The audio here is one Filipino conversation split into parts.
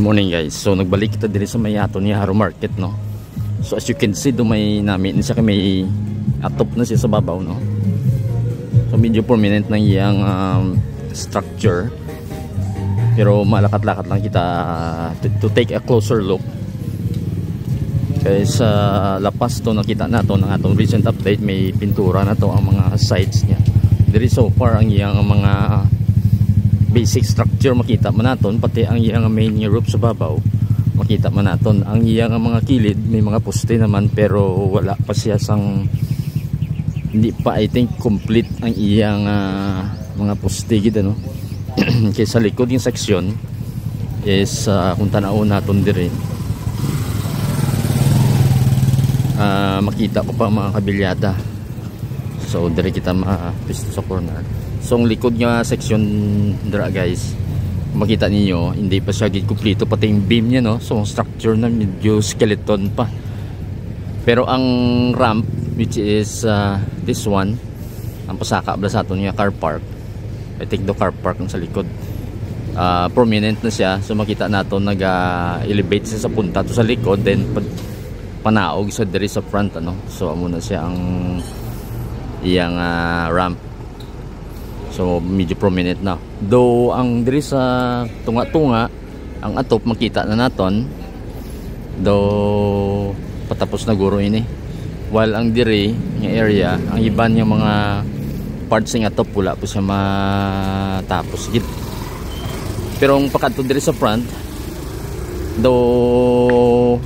morning guys. So nagbalik kita diri sa may ato ni Haro Market, no. So as you can see, dumay namin siya kay may atop na siya sa babaw, no. So medyo prominent ng iyang structure. Pero malakat-lakat lang kita to take a closer look. Kaya sa lapas to nakita nato ng atong recent update, may pintura na to ang mga sides niya. Diri so far ang iyang mga basic structure makita man naton, pati ang iyang main roof sa babaw makita man naton. Ang iyang mga kilid may mga poste naman, pero wala pa siya sang, hindi pa I think complete ang iyang mga poste gid, no. Kaya sa likod yung section is kung tanaw naton dire, makita ko pa mga kabilyada. So dire kita ma-pisto sa corner. So ang likod nga section dira guys, makita ninyo hindi pa siya gid kumpleto, pati yung beam niya, no. So ang structure na medyo skeleton pa. Pero ang ramp, which is this one, ang pasaka bala sa aton nga car park, I think the car park sa likod, prominent na siya. So makita nato nag-elevate siya sa punta to sa likod, then panaog sa diri sa front, ano. So amo na siya ang iyang ramp. So medyo prominent na. Though ang diri sa tunga-tunga, ang atop makita na naton, though patapos na guro ini. While ang diri nga area, ang iban nga mga parts ng atop wala po siya matapos gid. Pero ang pakadto diri sa front, though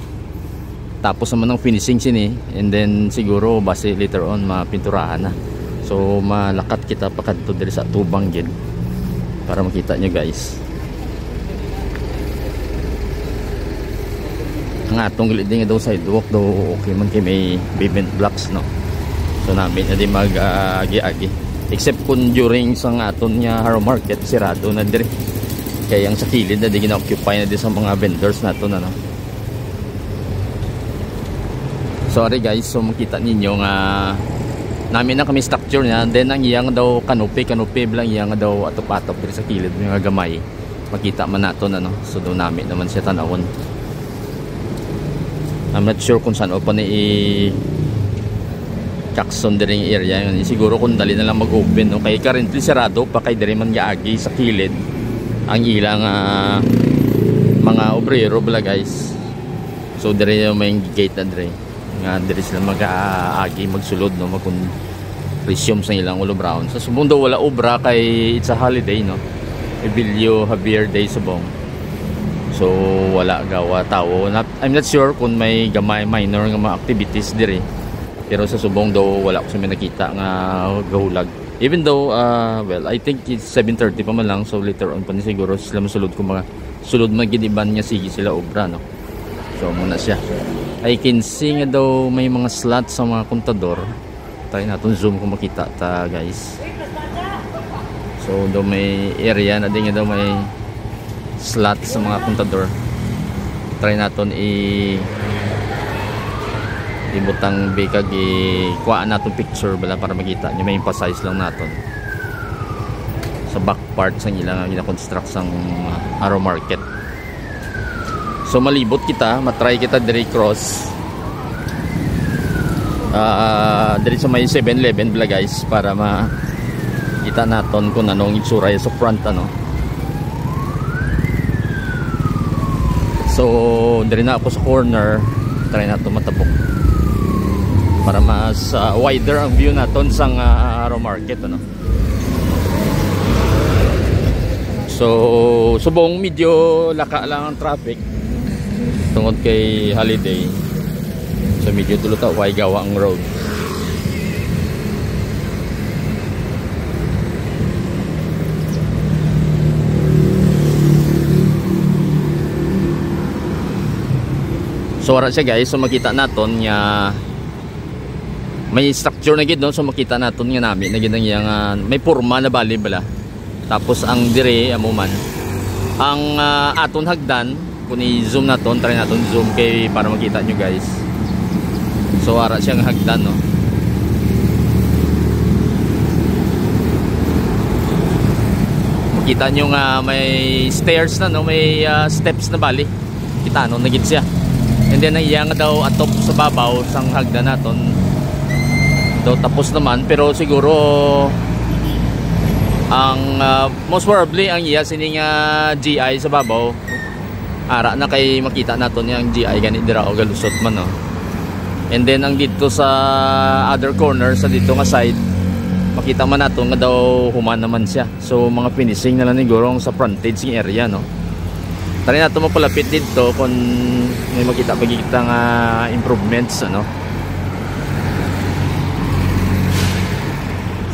tapos naman ng finishing sini, and then siguro base later on mapinturahan na. So malakat kita pakadto diri sa tubang gid para makita nyo guys. Ang atong gilid nga daw sidewalk daw okay man kay may pavement blocks, no. So namin na di mag-agi-agi, except kung during sa aton nga Haro Market sirado na diri, kaya ang sa kilid na di gina-occupy na di sa mga vendors naton, ano. Sorry guys, so makita ninyo nga namin na kami structure niya, then ang iyang daw kanopi bilang iyang daw atop-atop diri sa kilid nga gamay, makita man naton, ano. So daw namin naman siya tanawon. I'm not sure kung saan o pa ni Jackson diri ng area yun. Siguro kung dali na lang mag-open, no? Kaya currently sarado pa, kay diri man giagi sa kilid ang ilang mga obrero bala guys. So diri may gate na diri nga diri sila mag-aagi magsulod, no, mag-resume sa ilang ulo brown. Sa subong daw wala obra kay it's a holiday, no, Ebilio Javier Day subong. So wala gawa tao. I'm not sure kung may gamay minor nga mga activities diri, pero sa subong daw wala ko sa may nakita nga gahulag. Even though well, I think it's 7:30 pa man lang, so later on pa ni siguro sila masulod kung mga sulod magidiban nga sige sila obra, no. So muna siya. I can see nga daw may mga slots sa mga kontador. Try natin zoom kung makita ta guys. So daw may area na din nga daw may slot sa mga kontador. Try natin ibutang bikag kuhaan natin picture bala para makita nyo, may emphasize lang natin sa back part sa ilang gina-construct sang Haro Market. So malibot kita, matry kita diri cross diri sa may 7-Eleven bala guys, para makita natin kung anong itsura sa front, ano. So diri na ako sa corner, try natin matabok para mas wider ang view natin sa Haro Market, ano. So subong medyo laka lang ang traffic tungod kay holiday, so medyo tuluta way gawa ang road. So wala siya guys, so makita naton nga may structure na gid, no. So makita naton nga namin na gid ang may porma na bali bala. Tapos ang dire amo man ang aton hagdan, kung i-zoom naton, try naton zoom kay para makita nyo guys. So ara siyang hagdan, no. Kita nyo nga may stairs na, no? May steps na bali. Kita no, nagit siya. And then ang iya nga daw atop sa babaw sang hagdan naton daw tapos naman, pero siguro ang most probably ang iya sining GI sa babaw ara na kay makita naton yang GI ganit dira o galusot man, no? And then ang dito sa other corner sa dito nga side makita man nato nga daw human naman siya. So mga finishing na lang siguro sa frontage ng area, no? Tari nato mapalapit dito kung may makita pagkikita nga improvements, ano.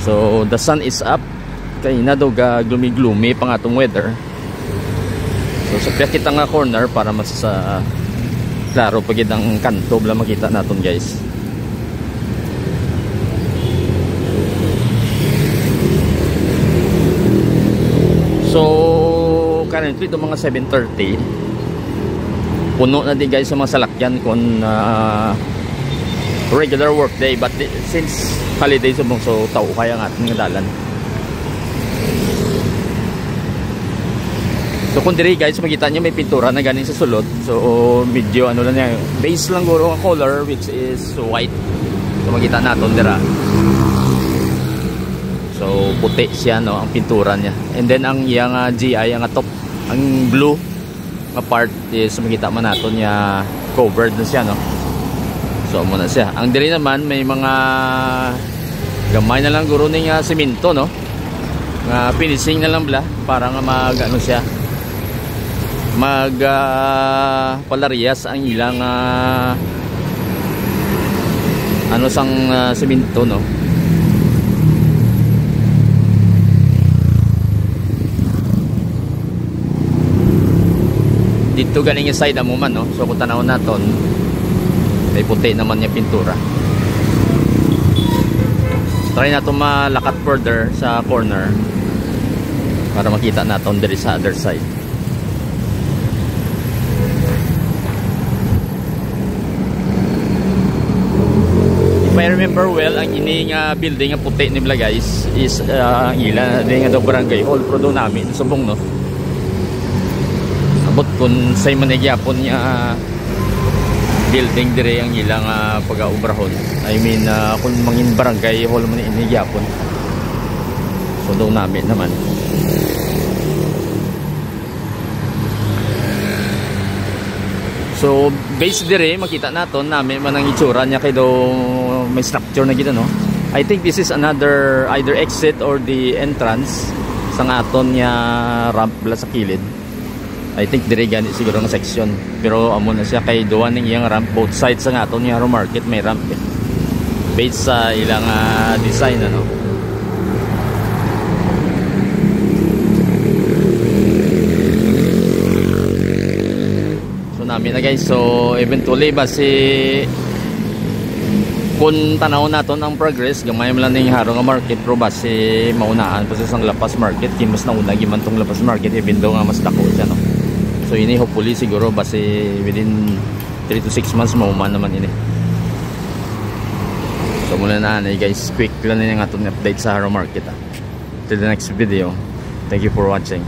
So the sun is up kay na daw gloomy pang atong weather. So sa kita nga corner para mas klaro pagid ang kanto bla makita naton, guys. So currently ito mga 7:30 puno na din, guys, sa mga salakyan kung regular work day, but since holiday subong so tao kaya nga ating dalan. So kung diri, guys, makita nyo may pintura na galing sa sulod. So medyo ano lang yan, base lang guro ang color which is white. So makita natin dira. So puti siya, no, ang pintura niya. And then ang iyang GI ang top, ang blue nga part is makita man natin niya covered na siya, no. So muna siya. Ang diri naman may mga gamay na lang guro ning semento, no. Nga finishing na lang bla para nga mag ano siya. Mag palarias ang ilang ano sang semento, no. Dito galing yung side mo man, no. So kung tanawon naton may puti naman yung pintura. Try natin malakat further sa corner para makita natin diri sa other side. If I remember well, ang ining building nga puti ni Bla, guys, is ila din nga daw barangay hall pro do namin subong, no. Sabot kun say manigyapon niya building dire ang ilang pag-aubrahon. I mean kung mangin barangay hall man inigyapon. So daw namin naman. So base dire makita naton namin man ang itsura niya kay daw may structure na gito, no. I think this is another either exit or the entrance sa aton niya ramp bala sa kilid. I think dire gani siguro ng section, pero amo na siya kay duwan ning iyang ramp both sides sa aton niya market may ramp based sa ilang design, ano. So namin na, guys. So eventually basi kung tanaw naton ang progress gamay man lang ning haro nga market, pero basi maunaan pa sa lapas market kimas na una giman tong lapas market even though nga mas dako siya, no. So ini hopefully siguro basi within 3 to 6 months mauman naman ini. So muna na, guys, quick lang na yung atong update sa Haro Market. Till the next video. Thank you for watching.